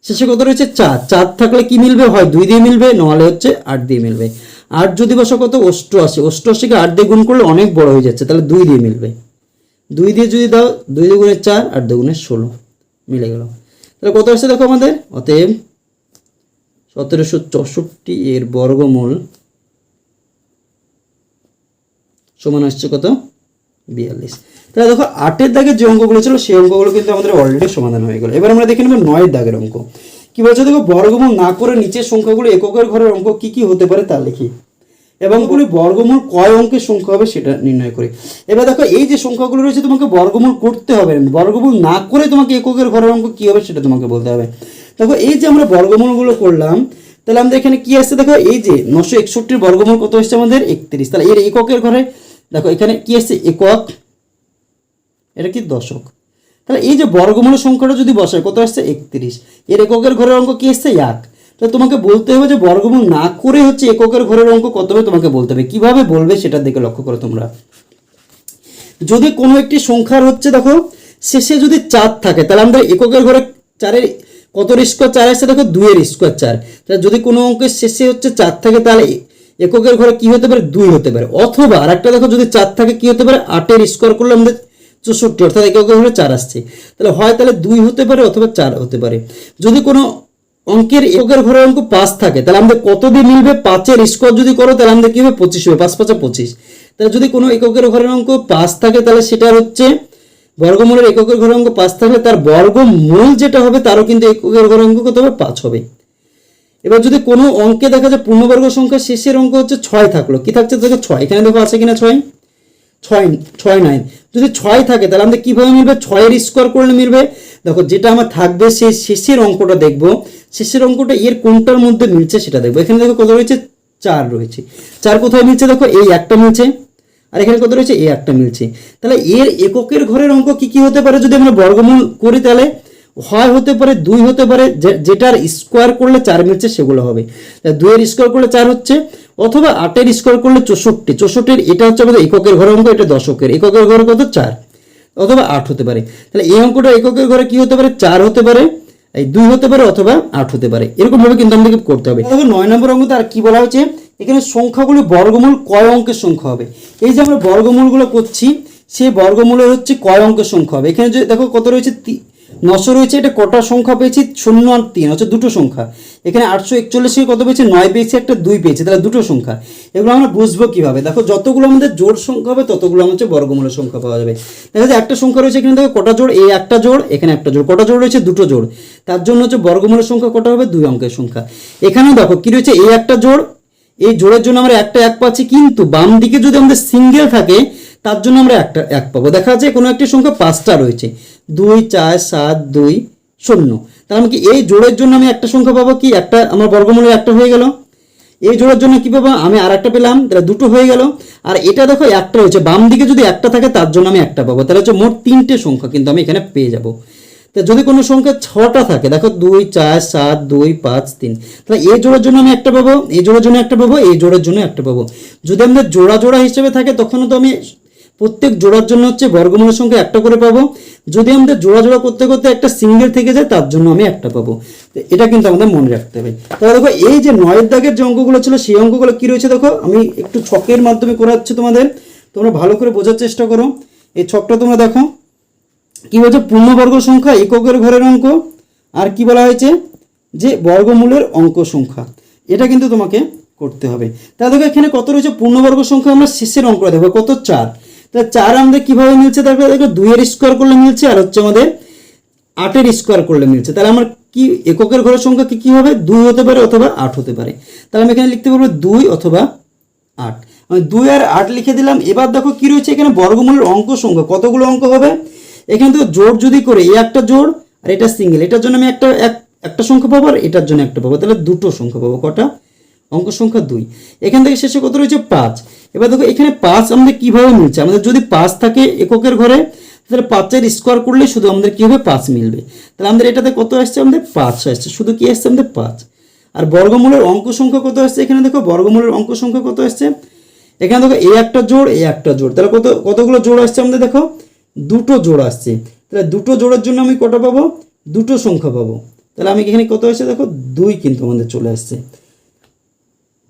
শেষে কত রয়েছে 4, 4 থাকলে কি মিলবে, হয় 2 দিয়ে মিলবে, নাহলে হচ্ছে 8 দিয়ে মিলবে। 8 যদি বসো কত 88, 88কে 8 দিয়ে গুণ করলে অনেক বড় হয়ে যাচ্ছে, তাহলে 2 দিয়ে মিলবে। 2 দিয়ে যদি দাও, 2 দুগুণে 4, 8 দুগুণে 16, মিলে গেল। তাহলে কত আসছে দেখো আমাদের, অতএব 1764 এর বর্গমূল সমান আসছে কত, 42। তাহলে দেখো 8 এর দাগের যে অঙ্কগুলো ছিল সেই অঙ্কগুলো কিন্তু আমাদের অলরেডি সমাধান হয়ে গেল। এবার আমরা দেখে নেব 9 এর দাগের অঙ্ক। কি বলছে দেখো, বর্গমূল না করে নিচের সংখ্যাগুলো এককের ঘরের অঙ্ক কি কি হতে পারে তা লিখি, এবং বলি বর্গমূল কয় অঙ্কের সংখ্যা হবে সেটা নির্ণয় করি। এবার দেখো এই যে সংখ্যাগুলো রয়েছে তোমাকে বর্গমূল করতে হবে, বর্গমূল না করে তোমাকে এককের ঘরের অঙ্ক কি হবে সেটা তোমাকে বলতে হবে। দেখো এই যে আমরা বর্গমূলগুলো করলাম, তাহলে আমাদের এখানে কি আসছে, দেখো এই যে 961 বর্গমূল কত আসছে আমাদের 31। তাহলে এর এককের ঘরে দেখো এখানে কি আসছে, একক, এটা কি দশক। তাহলে এই যে বর্গমূলের সংখ্যাটা যদি বসায় কত আসছে 31, এর এককের ঘরের অঙ্ক কি আসছে 1। তাহলে তোমাকে বলতে হবে যে বর্গমূল না করে হচ্ছে এককের ঘরের অঙ্ক কত হবে, তোমাকে বলতে হবে। কিভাবে বলবে সেটা দেখে লক্ষ্য করো তোমরা। যদি কোনো একটি সংখ্যার হচ্ছে দেখো শেষে যদি 4 থাকে, তাহলে আমরা এককের ঘরে 4-এর কত স্কোয়ার 4 আসছে, দেখো 2 এর স্কোয়ার 4। তাহলে যদি কোনো অঙ্কের শেষে হচ্ছে 4 থাকে তাহলে এককের ঘরে কি হতে পারে, 2 হতে পারে। অথবা আরেকটা দেখো যদি 4 থাকে কি হতে পারে, 8 এর স্কোয়ার করলে আমাদের 64, অর্থাৎ এককের ঘরে 4 আসছে। তাহলে হয় তাহলে 2 হতে পারে অথবা 4 হতে পারে। যদি কোনো অঙ্কের এককের ঘরের অঙ্ক 5 থাকে, তাহলে আমাদের কত দিয়ে মিলবে, 5 এর স্কোয়ার যদি করো তাহলে আমাদের কি হবে 25 হবে, 5 5 25। তাহলে যদি কোনো এককের ঘরের অঙ্ক 5 থাকে তাহলে সেটা হচ্ছে বর্গমূলের এককের ঘরের অঙ্ক 5 থাকলে তার বর্গমূল যেটা হবে তারও কিন্তু এককের ঘরের অঙ্ক কত হবে, 5 হবে। এবার যদি কোনো অঙ্কে দেখা যায় পূর্ণবর্গ সংখ্যা শেষের অঙ্ক হচ্ছে 6 থাকলো, কি থাকছে দেখো 6, এখানে দেখো আছে কিনা 6, 6 9। যদি 6 থাকে তাহলে আমাদের কিভাবে মিলবে, 6 এর স্কোয়ার করলে মিলবে। দেখো যেটা আমার থাকবে সেই শেষের অঙ্কটা দেখবো, শেষের অঙ্কটা এর কোনটার মধ্যে মিলছে সেটা দেখবো। এখানে দেখো কত রয়েছে 4 রয়েছে, 4 কোথায় মিলছে, দেখো এই একটা মিলছে, আর এখানে কত রয়েছে এই একটা মিলছে। তাহলে এর এককের ঘরের অঙ্ক কি কি হতে পারে যদি আমরা বর্গমূল করি, তাহলে হয় হতে পারে 2 হতে পারে, যেটার স্কোয়ার করলে 4 মিলছে সেগুলো হবে। 2 এর স্কোয়ার করলে 4 হচ্ছে, অথবা 8 এর স্কোয়ার করলে 64, 64 এটা হচ্ছে আমাদের এককের ঘরের অঙ্ক, এটা দশকের। এককের ঘরে কত 4, অথবা 8 হতে পারে। তাহলে এই অঙ্কটা এককের ঘরে কি হতে পারে, 4 হতে পারে, এই 2 হতে পারে, অথবা 8 হতে পারে। এরকম ভাবে কিন্তু আমাদেরকে করতে হবে। দেখো 9 নম্বর অঙ্কতে আর কি বলা হয়েছে, এখানে সংখ্যাগুলি বর্গমূল কয় অঙ্কের সংখ্যা হবে। এই যে আমরা বর্গমূলগুলো করছি সেই বর্গমূলের হচ্ছে কয় অঙ্কের সংখ্যা হবে। এখানে যে দেখো কত রয়েছে 900 রয়েছে, এটা কটা সংখ্যা পেয়েছি, 0 আর 3 হচ্ছে দুটো সংখ্যা। এখানে 841 কত পেয়েছি, 9 পেয়েছি, একটা 2 পেয়েছি, তাহলে দুটো সংখ্যা। এগুলো আমরা বুঝবো কিভাবে, দেখো যতগুলো আমাদের জোড় সংখ্যা হবে ততগুলো হচ্ছে বর্গমূলের সংখ্যা পাওয়া যাবে। দেখা যায় একটা সংখ্যা রয়েছে, এখানে দেখো কটা জোড়, এই একটা জোড়, এখানে একটা জোড়, কটা জোড় রয়েছে, দুটো জোড়। তার জন্য হচ্ছে বর্গমূলের সংখ্যা কটা হবে, 2 অঙ্কের সংখ্যা। এখানেও দেখো কি রয়েছে, এই একটা জোড়, এই জোড়ের জন্য আমরা একটা 1 পাচ্ছি, কিন্তু বাম দিকে যদি আমাদের সিঙ্গেল থাকে তার জন্য আমরা একটা 1 পাবো। দেখা যায় কোনো একটি সংখ্যা 5টা রয়েছে, 2 4 7 2 0, তাহলে আমি কি এই জোড়ের জন্য আমি একটা সংখ্যা পাবো, কি একটা আমার বর্গমূলের একটা হয়ে গেল। এই জোড়ের জন্য কি পাবো, আমি আর একটা পেলাম, তাহলে দুটো হয়ে গেল। আর এটা দেখো একটা রয়েছে, বাম দিকে যদি একটা থাকে তার জন্য আমি একটা পাবো, তাহলে হচ্ছে মোট 3টে সংখ্যা কিন্তু আমি এখানে পেয়ে যাব। তো যদি কোনো সংখ্যা 6টা থাকে, দেখো 2 4 7 2 5 3, তাহলে এই জোড়ের জন্য আমি একটা পাবো, এই জোড়ের জন্য একটা পাবো, এই জোড়ের জন্য একটা পাবো। যদি আমাদের জোড়া জোড়া হিসেবে থাকে তখনও তো আমি প্রত্যেক জোড়ার জন্য হচ্ছে বর্গমূলের সংখ্যা একটা করে পাবো। যদি আমাদের জোড়া জোড়া করতে করতে একটা সিঙ্গেল থেকে যায় তার জন্য আমি একটা পাবো। এটা কিন্তু আমাদের মনে রাখতে হবে। তাহলে দেখো এই যে 9 দাগের যে অঙ্কগুলো ছিল সেই অঙ্কগুলো কি রয়েছে, দেখো আমি একটু ছকের মাধ্যমে করাচ্ছি তোমাদের, তোমরা ভালো করে বোঝার চেষ্টা করো। এই ছকটা তোমরা দেখো কি বলছে, পূর্ণবর্গ সংখ্যা এককের ঘরের অঙ্ক, আর কি বলা হয়েছে যে বর্গমূলের অঙ্ক সংখ্যা। এটা কিন্তু তোমাকে করতে হবে। তাহলে দেখো এখানে কত রয়েছে পূর্ণবর্গ সংখ্যা, আমরা শেষের অঙ্কটা দেখো কত 4। তাহলে 4 আমাদের কীভাবে মিলছে, তারপরে দেখো 2 এর স্কোয়ার করলে মিলছে, আর হচ্ছে আমাদের 8 এর স্কোয়ার করলে মিলছে। তাহলে আমার কি এককের ঘরের সংখ্যা কি হবে, 2 হতে পারে অথবা 8 হতে পারে। তাহলে আমি এখানে লিখতে পারবো 2 অথবা 8। আমি 2 আর 8 লিখে দিলাম। এবার দেখো কি রয়েছে এখানে, বর্গমূলের অঙ্ক সংখ্যা কতগুলো অঙ্ক হবে, এখানে তো জোড় যদি করে এই একটা জোড় আর এটা সিঙ্গেল, এটার জন্য আমি একটা সংখ্যা পাবো আর এটার জন্য একটা পাবো, তাহলে দুটো সংখ্যা পাবো। কটা অঙ্ক সংখ্যা 2। এখান থেকে শেষে কত রয়েছে 5। এবার দেখো এখানে 5 আমাদের কিভাবে মিলছে, আমাদের যদি 5 থাকে এককের ঘরে তাহলে 5 এর স্কোয়ার করলে শুধু আমাদের কি হবে 5 মিলবে। তাহলে আমাদের এটাতে কত আসছে, আমাদের 5 আসছে, শুধু কি আসছে আমাদের 5। আর বর্গমূলের অঙ্ক সংখ্যা কত আসছে, এখানে দেখো বর্গমূলের অঙ্ক সংখ্যা কত আসছে, এখানে দেখো এই একটা জোড় এই একটা জোড়, তাহলে কতগুলো জোড় আসছে আমাদের, দেখো দুটো জোড় আসছে। তাহলে দুটো জোড়ের জন্য আমি কটা পাবো, দুটো সংখ্যা পাবো। তাহলে আমি এখানে কত আসছে, দেখো 2 কিন্তু আমাদের চলে আসছে।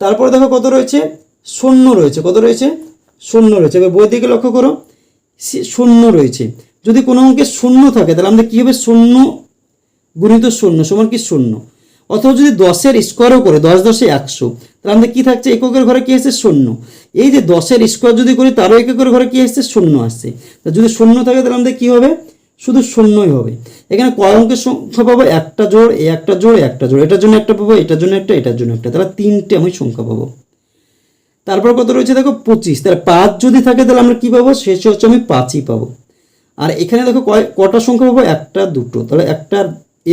তারপরে দেখো কত রয়েছে, শূন্য রয়েছে, কত রয়েছে, শূন্য রয়েছে। এবার বই দিকে লক্ষ্য করো, শূন্য রয়েছে। যদি কোনো অঙ্কে শূন্য থাকে তাহলে আমাদের কী হবে, শূন্য গুণিত শূন্য সমান কি শূন্য। অথবা যদি 10 এর স্কোয়ারও করে 10 10 100, তাহলে আমাদের কী থাকছে, এককের ঘরে কী আসছে, শূন্য। এই যে 10 এর স্কোয়ার যদি করি তারও এককের ঘরে কী আসছে, শূন্য আসছে। তা যদি শূন্য থাকে তাহলে আমাদের কী হবে, শুধু শূন্যই হবে। এখানে কয় অঙ্কের সংখ্যা পাবো, একটা জোড় এই একটা জোড় একটা জোড়, এটার জন্য একটা পাবো, এটার জন্য একটা, এটার জন্য একটা, তাহলে 3টে আমি সংখ্যা পাবো। তারপর কত রয়েছে দেখো 25। তাহলে 5 যদি থাকে তাহলে আমরা কী পাবো, শেষে হচ্ছে আমি 5ই পাবো। আর এখানে দেখো কটা সংখ্যা পাবো, একটা দুটো, তাহলে একটা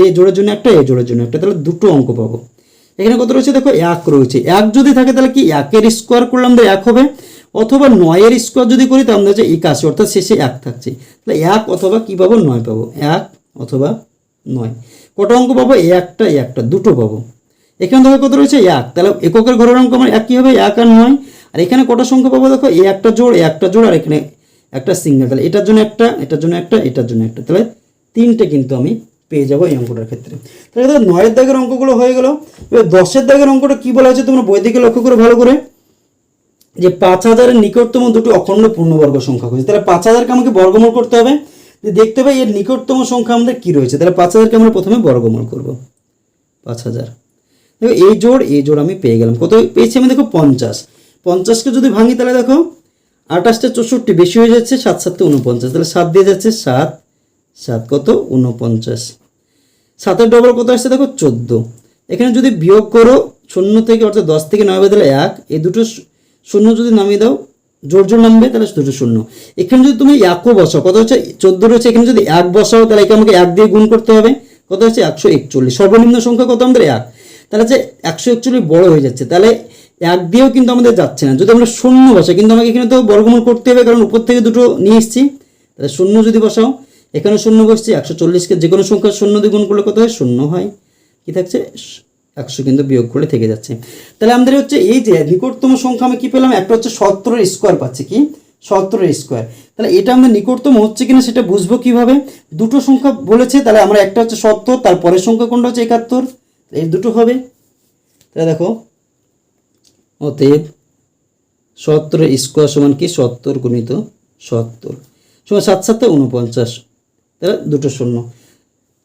এ জোড়ের জন্য একটা, এ জোড়ের জন্য একটা, তাহলে দুটো অঙ্ক পাবো। এখানে কত রয়েছে দেখো 1 রয়েছে। 1 যদি থাকে তাহলে কি 1 এর স্কোয়ার করলাম তো 1 হবে, অথবা 9 এর স্কোয়ার যদি করি তাহলে হচ্ছে 81, অর্থাৎ শেষে 1 থাকছে। তাহলে 1 অথবা কি পাবো, 9 পাবো, 1 অথবা 9। কটা অঙ্ক পাবো, একটা একটা দুটো পাবো। এখানে দেখো কত রয়েছে 1, তাহলে এককের ঘরের অঙ্ক আমার একই হবে, 1 আর 9। আর এখানে কটা সংখ্যা পাবো, দেখো এই একটা জোড় এই একটা জোড় আর এখানে একটা সিঙ্গেল, তাহলে এটার জন্য একটা, এটার জন্য একটা, এটার জন্য একটা, তাহলে 3টে কিন্তু আমি পেয়ে যাবো এই অঙ্কটার ক্ষেত্রে। তাহলে দেখো 9 দাগের অঙ্কগুলো হয়ে গেল। এবার 10 দাগের অঙ্কটা কি বলা হয়েছে তোমরা বই দিকে লক্ষ্য করে ভালো করে, যে 5000 এর নিকটতম দুটি অখণ্ড পূর্ণবর্গ সংখ্যা হয়েছে। তাহলে 5000কে আমাকে বর্গমূল করতে হবে, যে দেখতে পাই এর নিকটতম সংখ্যা আমাদের কি রয়েছে। তাহলে 5000কে আমরা প্রথমে বর্গমূল করব, 5000। দেখো এই জোড় আমি পেয়ে গেলাম। কত পেয়েছি আমি, দেখো 50। 50কে যদি ভাঙি তাহলে দেখো 28টা 64 বেশি হয়ে যাচ্ছে, 7 7 49, তাহলে 7 দিয়ে যাচ্ছে 7 7 কত 49। 7-এর ডবল কত আসছে দেখো 14। এখানে যদি বিয়োগ করো শূন্য থেকে, অর্থাৎ 10 থেকে 9 বাদ দিলে 1, এই দুটো শূন্য যদি নামিয়ে দাও জোর জোর নামবে, তাহলে দুটো শূন্য। এখানে যদি তুমি 1ও বসাও, কত হচ্ছে 14 রয়েছে, এখানে যদি 1 বসাও তাহলে একে আমাকে 1 দিয়ে গুণ করতে হবে, কত হচ্ছে 141। সর্বনিম্ন সংখ্যা কত আমাদের 1, তাহলে হচ্ছে 141 বড় হয়ে যাচ্ছে। তাহলে 1 দিয়েও কিন্তু আমাদের যাচ্ছে না, যদি আমরা শূন্য বসাই, কিন্তু আমাকে এখানে তো বর্গমূল করতে হবে কারণ উপর থেকে দুটো নিয়ে এসেছি। তাহলে শূন্য যদি বসাও, এখানে শূন্য বসছে, 140কে যে কোনো সংখ্যা শূন্য দিয়ে গুণ করলে কত হয়, শূন্য হয়। কি থাকছে 100, কিন্তু বিয়োগ করলে থেকে যাচ্ছে। তাহলে আমাদের হচ্ছে এই যে নিকটতম সংখ্যা আমি কি পেলাম, একটা হচ্ছে 70-এর স্কোয়ার পাচ্ছি, কি 70-এর স্কোয়ার। তাহলে এটা আমাদের নিকটতম হচ্ছে কিনা সেটা বুঝবো কিভাবে, দুটো সংখ্যা বলেছে, তাহলে আমরা একটা হচ্ছে 70, তারপরের সংখ্যা কোনটা হচ্ছে 71, এই দুটো হবে। তাহলে দেখো অতএব 70-এর স্কোয়ার সমান কি 70 গুণিত 70 সমান 7 7 49, তাহলে দুটো শূন্য,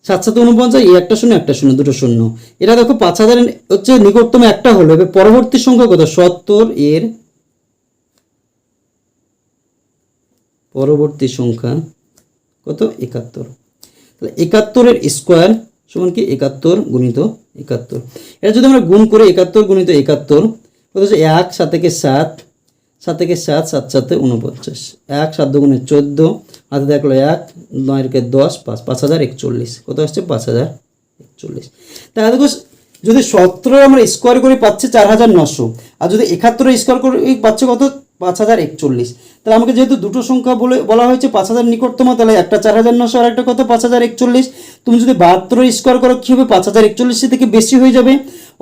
7 7 49, এই একটা শূন্য একটা শূন্য, দুটো শূন্য। এটা দেখো 5000 হচ্ছে নিকটতম একটা হলো। এবার পরবর্তী সংখ্যা কত, 70 এর পরবর্তী সংখ্যা কত 71। তাহলে 71-এর স্কোয়ার সমান কি 71 গুণিত 71। এটা যদি আমরা গুণ করি 71 গুণিত 71 কত হচ্ছে 1 7 থেকে 7 7 থেকে 7 7 7 49, 1 7 দুগুণে 14, হাতে দেখলো 1 9 কে 10 5 5041, কত আসছে 5041। তাহলে দেখো যদি 17 আমরা স্কোয়ার করে পাচ্ছি 4900, আর যদি 71 স্কোয়ার করে পাচ্ছে কত 5041। তাহলে আমাকে যেহেতু দুটো সংখ্যা বলা হয়েছে 5000 নিকটতম, তাহলে একটা 4900 আর একটা কত 5041। তুমি যদি 72 স্কোয়ার করো কী হবে, 5041 থেকে বেশি হয়ে যাবে,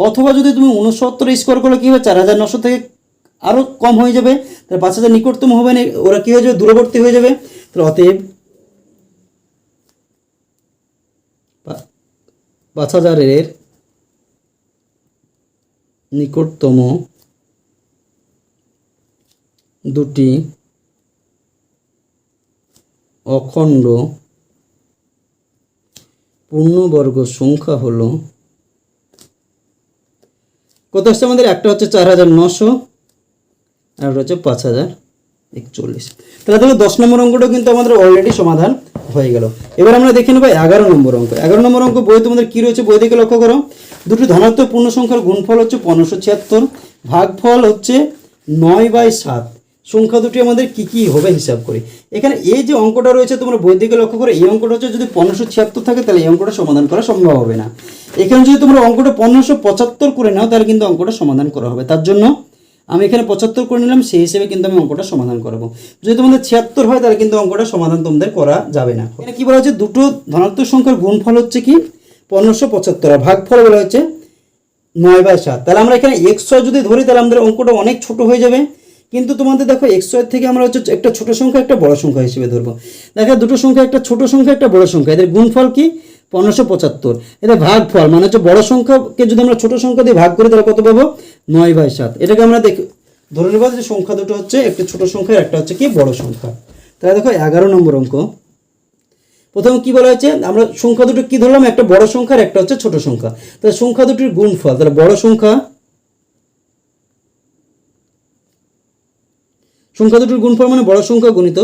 অথবা যদি তুমি 69 স্কোয়ার করো কী হবে 4900 থেকে আরও কম হয়ে যাবে। তাহলে 5000 নিকটতম হবে না, ওরা কী হয়ে যাবে, দূরবর্তী হয়ে যাবে। তাহলে অতএব 5000-এর নিকটতম দুটি অখণ্ড পূর্ণবর্গ সংখ্যা হলো কত আসছে আমাদের? একটা হচ্ছে 4900 আর একটা হচ্ছে 5041। তাহলে দেখো 10 নম্বর অঙ্কটা কিন্তু আমাদের অলরেডি সমাধান হয়ে গেল। এবার আমরা দেখে নেব 11 নম্বর অঙ্ক। 11 নম্বর অঙ্ক বই তোমাদের কি রয়েছে, বই দিকে লক্ষ্য করো। দুটি ধনাত্মক পূর্ণ সংখ্যার গুণফল হচ্ছে 1576, ভাগফল হচ্ছে 9/7। সংখ্যা দুটি আমাদের কি কি হবে হিসাব করি। এখানে এই যে অঙ্কটা রয়েছে তোমরা বই দিকে লক্ষ্য করো, এই অঙ্কটা হচ্ছে যদি 1576 থাকে তাহলে এই অঙ্কটা সমাধান করা সম্ভব হবে না। এখানে যদি তোমরা অঙ্কটা 1575 করে নাও তাহলে কিন্তু অঙ্কটা সমাধান করা হবে। তার জন্য আমি এখানে 75 করে নিলাম, সেই হিসেবে কিন্তু আমি অঙ্কটা সমাধান করবো। যদি তোমাদের 76 হয় তাহলে কিন্তু অঙ্কটা সমাধান তোমাদের করা যাবে না। এখানে কি বলা হচ্ছে, দুটো ধনাত্মক সংখ্যার গুণফল হচ্ছে কি 1575 আর ভাগফল বলা হচ্ছে 9/7। তাহলে আমরা এখানে x6 যদি ধরি তাহলে আমাদের অঙ্কটা অনেক ছোট হয়ে যাবে। কিন্তু তোমাদের দেখো x6 থেকে আমরা হচ্ছে একটা ছোট সংখ্যা একটা বড় সংখ্যা হিসেবে ধরবো। দেখো দুটো সংখ্যা, একটা ছোট সংখ্যা একটা বড় সংখ্যা, এদের গুণফল কি 1575, এদের ভাগফল মানে হচ্ছে বড় সংখ্যাকে যদি আমরা ছোট সংখ্যা দিয়ে ভাগ করি তাহলে কত পাবো? 9/7। এটাকে আমরা ধরে নেব যে সংখ্যা দুটো হচ্ছে একটা ছোট সংখ্যা একটা হচ্ছে কি বড় সংখ্যা। তাহলে দেখো 11 নম্বর অঙ্ক। প্রথমে কি বলা হয়েছে, আমরা সংখ্যা দুটো কি ধরলাম, একটা বড় সংখ্যা আর একটা হচ্ছে ছোট সংখ্যা। তাহলে সংখ্যা দুটির গুণফল, তাহলে বড় সংখ্যা দুটির গুণফল মানে বড় সংখ্যা গুণিত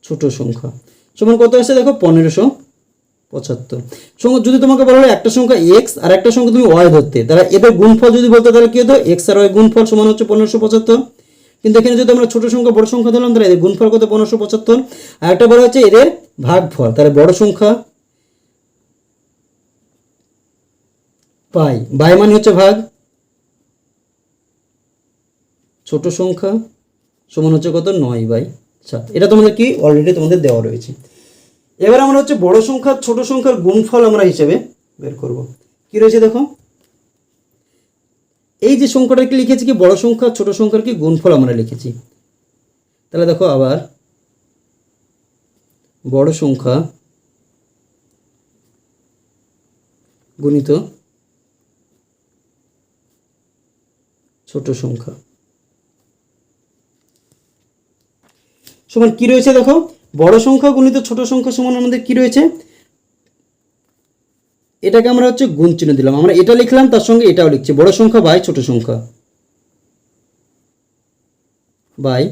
ছোট সংখ্যা সমান কত আসছে দেখো 1575। যদি তোমাকে বলা হয় একটা সংখ্যা x আর একটা সংখ্যা তুমি y ধরতে, তাহলে এদের গুণফল যদি বলতে তাহলে কি হতো, x আর y গুণফল সমান হচ্ছে 1575। কিন্তু এখানে যদি আমরা ছোট সংখ্যা বড় সংখ্যা ধরলাম তাহলে এদের গুণফল কত 1575। আর একটা বলা হচ্ছে এদের ভাগফল, তাহলে বড় সংখ্যা বাই মানে হচ্ছে ভাগ, ছোট সংখ্যা সমান হচ্ছে কত 9/7। এটা তোমাদের কি অলরেডি তোমাদের দেওয়া রয়েছে। এবার আমরা হচ্ছে বড় সংখ্যা ছোট সংখ্যার গুণফল আমরা হিসেবে বের করব। কি রয়েছে দেখো, এই যে সংখ্যাটা কি লিখেছি কি বড় সংখ্যা ছোট সংখ্যার কি গুণফল আমরা লিখেছি। তাহলে দেখো আবার বড় সংখ্যা গুণিত ছোট সংখ্যা সমান কি রয়েছে দেখো, বড় সংখ্যা গুণিত ছোট সংখ্যা সমান আমাদের কি রয়েছে, এটাকে আমরা হচ্ছে গুণ চিহ্ন দিলাম, আমরা এটা লিখলাম তার সঙ্গে এটাও লিখছি, বড় সংখ্যা বাই ছোট সংখ্যা বাই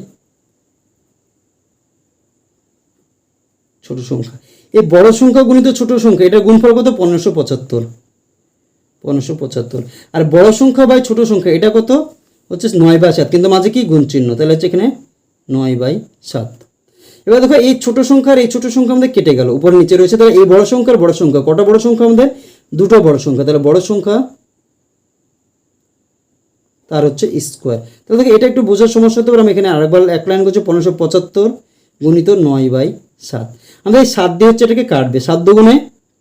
ছোট সংখ্যা। এই বড় সংখ্যা গুণিত ছোট সংখ্যা এটার গুণফল কত 1575। আর বড় সংখ্যা বাই ছোট সংখ্যা এটা কত হচ্ছে 9/7, কিন্তু মাঝে কি গুণ চিহ্ন, তাহলে হচ্ছে এখানে 9/7। এবার দেখো এই ছোট সংখ্যা আর এই ছোট সংখ্যা আমাদের কেটে গেল, উপরে নিচে রয়েছে। তাহলে এই বড় সংখ্যার বড় সংখ্যা, কটা বড় সংখ্যা আমাদের? দুটো বড় সংখ্যা, তাহলে বড় সংখ্যা তার হচ্ছে স্কোয়ার। তাহলে দেখো এটা একটু বোঝার সমস্যা হতে পারে, আমি এখানে আরেকবার এক লাইন করছি 1575 গুণিত 9/7। আমাদের এই 7 দিয়ে হচ্ছে এটাকে কাটবে, 7 দুগুণে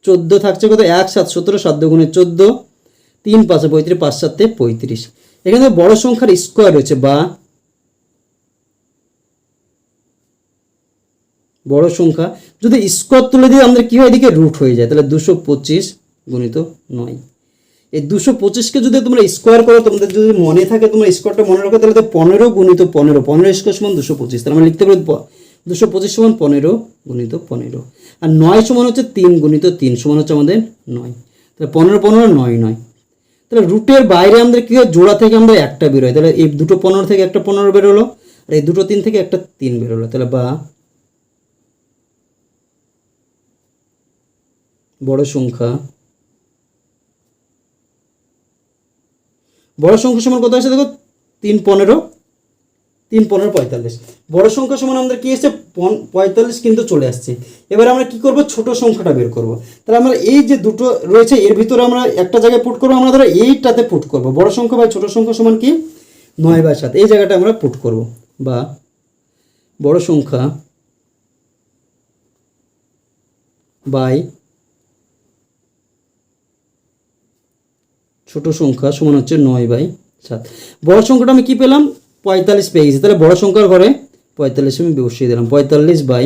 14 থাকছে কত 1 7 17, 7 দুগুণে 14, 3 5 35, 5 7 35। এখানে বড় সংখ্যার স্কোয়ার রয়েছে বা বড় সংখ্যা যদি স্কোয়ার তুলে দিয়ে আমাদের কি হয়, এদিকে রুট হয়ে যায়, তাহলে 225 গুণিত 9। এই 225কে যদি তোমরা স্কোয়ার করো, তোমাদের যদি মনে থাকে তোমরা স্কোয়ারটা মনে রাখো, তাহলে 15 গুণিত 15, 15 স্কোয়ার সমান 225। তাহলে আমরা লিখতে পারি 225 সমান 15 গুণিত 15। আর 9 সমান হচ্ছে 3 গুণিত 3 সমান হচ্ছে আমাদের 9। তাহলে 15 15 9 9। তাহলে রুটের বাইরে আমাদের কি হয়, জোড়া থেকে আমাদের একটা বেরোয়, তাহলে এই দুটো 15 থেকে একটা 15 বেরোলো, আর এই দুটো 3 থেকে একটা 3 বেরোলো। তাহলে বা বড় সংখ্যা সমান কত আসছে দেখো 3 15 45। বড় সংখ্যা সমান আমাদের কি এসেছে 45 কিন্তু চলে আসছে। এবার আমরা কি করব, ছোট সংখ্যাটা বের করব। তাহলে আমরা এই যে দুটো রয়েছে এর ভিতরে আমরা একটা জায়গায় পুট করব, আমরা ধরো এইটাতে পুট করব, বড় সংখ্যা বাই ছোট সংখ্যা সমান কি 9/7, এই জায়গাটা আমরা পুট করব। বা বড় সংখ্যা বাই ছোট সংখ্যা সমান হচ্ছে 9/7। বড় সংখ্যাটা আমি কি পেলাম 45 পেয়ে গেছি, তাহলে বড় সংখ্যার ঘরে 45 আমি বসিয়ে দিলাম, 45 বাই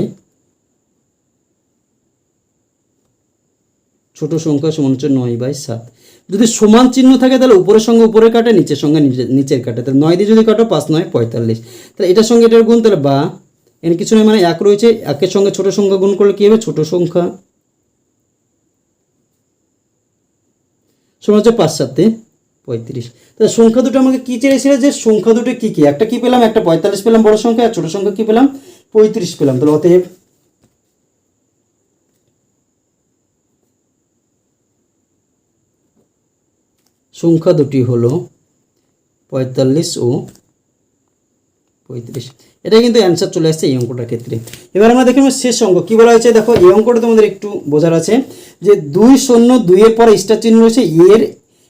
ছোট সংখ্যা সমান হচ্ছে 9/7। যদি সমান চিহ্ন থাকে তাহলে উপরের সঙ্গে উপরে কাটে, নিচের সঙ্গে নিচের কাটে। তাহলে 9 দিয়ে যদি কাটো 5 9 45, তাহলে এটার সঙ্গে এটার গুণ, তাহলে বা এর কিছু নয় মানে 1 রয়েছে, 1-এর সঙ্গে ছোট সংখ্যা গুণ করলে কি হবে, ছোট সংখ্যা সমান হচ্ছে 5 7 35। তাহলে সংখ্যা দুটো আমাকে কী চেয়েছিল, যে সংখ্যা দুটো কী কী, একটা কী পেলাম, একটা 45 পেলাম বড় সংখ্যা, আর ছোটো সংখ্যা কী পেলাম, 35 পেলাম। তাহলে অতএব সংখ্যা দুটি হলো 45 ও 35। এটা কিন্তু অ্যান্সার চলে আসছে এই অঙ্কটার ক্ষেত্রে। এবার আমরা দেখে নেব শেষ অঙ্ক কী বলা হয়েছে। দেখো এই অঙ্কটা তোমাদের একটু বোঝার আছে, যে 2 0 2 এর পরে স্টার চিহ্ন রয়েছে, এর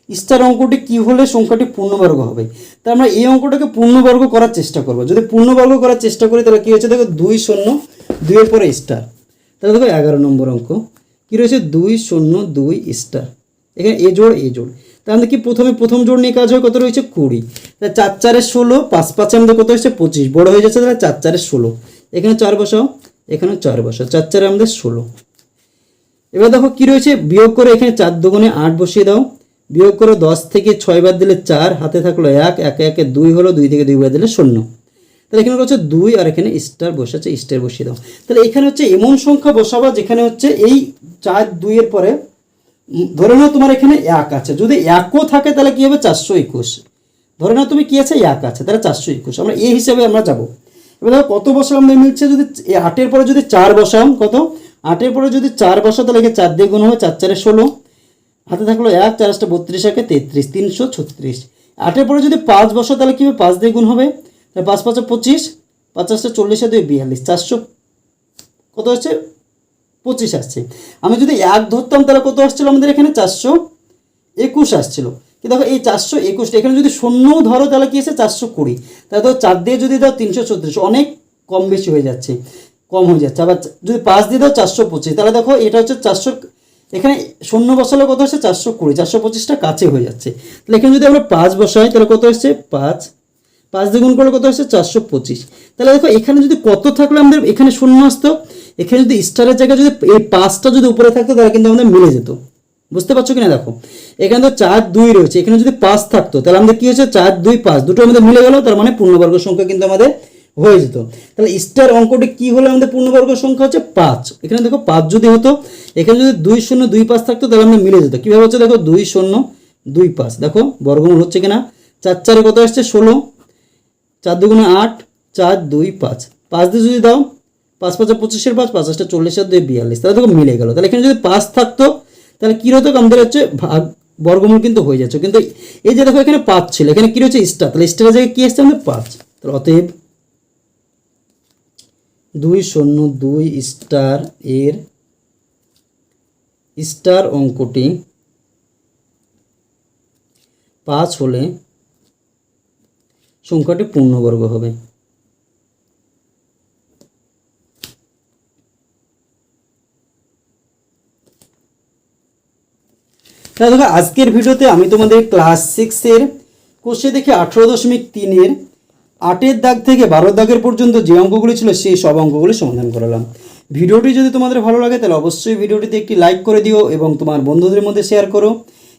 স্টার অঙ্কটি কী হলে সংখ্যাটি পূর্ণবর্গ হবে। তা আমরা এই অঙ্কটাকে পূর্ণবর্গ করার চেষ্টা করব। যদি পূর্ণবর্গ করার চেষ্টা করি তাহলে কী হচ্ছে, দেখো 2 0 2 এর পরে স্টার, তাহলে দেখো 11 নম্বর অঙ্ক কী রয়েছে, 2 0 2 স্টার, এখানে এ জোড় এ জোড়। তাহলে কি প্রথম জোড় নিয়ে কাজ হয়, কত রয়েছে 20, তাহলে 4 4 16, 5 5 আমাদের কত হচ্ছে 25, বড় হয়ে যাচ্ছে, তাহলে 4 4 16, এখানে 4 বসাও, এখানে 4 বসাও, 4 4 আমাদের 16। এবার দেখো কি রয়েছে, বিয়োগ করে এখানে 4 2 8 বসিয়ে দাও, বিয়োগ করে 10 থেকে 6 বাদ দিলে 4, হাতে থাকলো 1, 1 1 2 হলো, 2 থেকে 2 বাদ দিলে 0। তাহলে এখানে হচ্ছে 2 আর এখানে স্টার বসাচ্ছে, স্টার বসিয়ে দাও। তাহলে এখানে হচ্ছে এমন সংখ্যা বসাবা যেখানে হচ্ছে এই 4 2 এর পরে ধরে নাও তোমার এখানে 1 আছে, যদি 1ও থাকে তাহলে কী হবে 421। ধরে নাও তুমি কী আছে 1 আছে, তাহলে 421, আমরা এই হিসাবে আমরা যাব। এবার দেখো কত বসালাম মিলছে, যদি 8 এর পরে যদি 4 বসাম, কত 8 এর পরে যদি 4 বসাও তাহলে এখানে 4 দিয়ে গুণ হবে, 4 4 16, হাতে থাকলো 1, 4 32 একে 33, 336। 8 এর পরে যদি 5 বসাও তাহলে কী হবে, 5 দিয়ে গুণ হবে, তাহলে 5 5 25, 50 40 2 42, 400 কত হচ্ছে 25 আসছে। আমি যদি 1 ধরতাম তাহলে কত আসছিল আমাদের এখানে 421 আসছিল। কি দেখো এই 421, এখানে যদি 0 ধরো তাহলে কি আছে 420, তাহলে তো 4 দিয়ে যদি দাও 336, অনেক কম বেশি হয়ে যাচ্ছে, কম হয়ে যাচ্ছে। আবার যদি 5 দিয়ে দাও 425, তাহলে দেখো এটা হচ্ছে 400, এখানে 0 বসালে কত হচ্ছে 420, 425টা কাছে হয়ে যাচ্ছে। তাহলে এখানে যদি আমরা 5 বসাই তাহলে কত হচ্ছে 5 দিয়ে গুণ করলে কত হচ্ছে 425। তাহলে দেখো এখানে যদি কত থাকলে আমাদের এখানে 0 আসতো, এখানে যদি স্টারের জায়গায় যদি এই 5টা যদি উপরে থাকতো তাহলে কিন্তু আমাদের মিলে যেত। বুঝতে পারছো কিনা, দেখো এখানে তো 4 2 রয়েছে, এখানে যদি 5 থাকতো তাহলে আমাদের কি হচ্ছে 4 2 5 দুটো আমাদের মিলে গেল, তার মানে পূর্ণবর্গ সংখ্যা কিন্তু আমাদের হয়ে যেত। তাহলে স্টার অঙ্কটি কি হলে আমাদের পূর্ণবর্গ সংখ্যা হচ্ছে 5। এখানে দেখো 5 যদি হতো, এখানে যদি 2 0 2 5 থাকতো তাহলে আমাদের মিলে যেত। কীভাবে হচ্ছে দেখো 2 0 2 5, দেখো বর্গমূল হচ্ছে কিনা, 4 4 কত আসছে 16, 4 2 8, 4 2 5, 5 দিয়ে যদি দাও 5 5 25 5, 5 40 2 42, তাহলে দেখো মিলে গেল। তাহলে এখানে যদি 5 থাকতো তাহলে কী হতো, আমাদের হচ্ছে ভাগ বর্গমূল কিন্তু হয়ে যাচ্ছে, কিন্তু এই যে দেখো এখানে 5 ছিল, এখানে কী রয়েছে স্টার, তাহলে স্টারের জায়গায় কী আসছে আমাদের 5। তাহলে অতএব 2 0 2 স্টার এর স্টার অঙ্কটি 5 হলে সংখ্যাটি পূর্ণবর্গ হবে। তাহলে দেখো আজকের ভিডিওতে আমি তোমাদের ক্লাস 6-এর কোষে দেখে 18.3-এর 8-এর দাগ থেকে 12 দাগের পর্যন্ত যে অঙ্কগুলি ছিল সেই সব অঙ্কগুলি সমাধান করালাম। ভিডিওটি যদি তোমাদের ভালো লাগে তাহলে অবশ্যই ভিডিওটিতে একটি লাইক করে দিও এবং তোমার বন্ধুদের মধ্যে শেয়ার করো,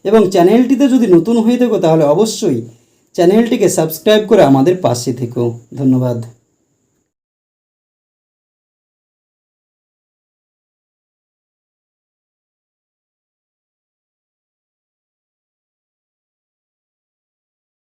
এবং চ্যানেলটিতে যদি নতুন হয়ে থাকো তাহলে অবশ্যই চ্যানেলটিকে সাবস্ক্রাইব করে আমাদের পাশে থেকো। ধন্যবাদ।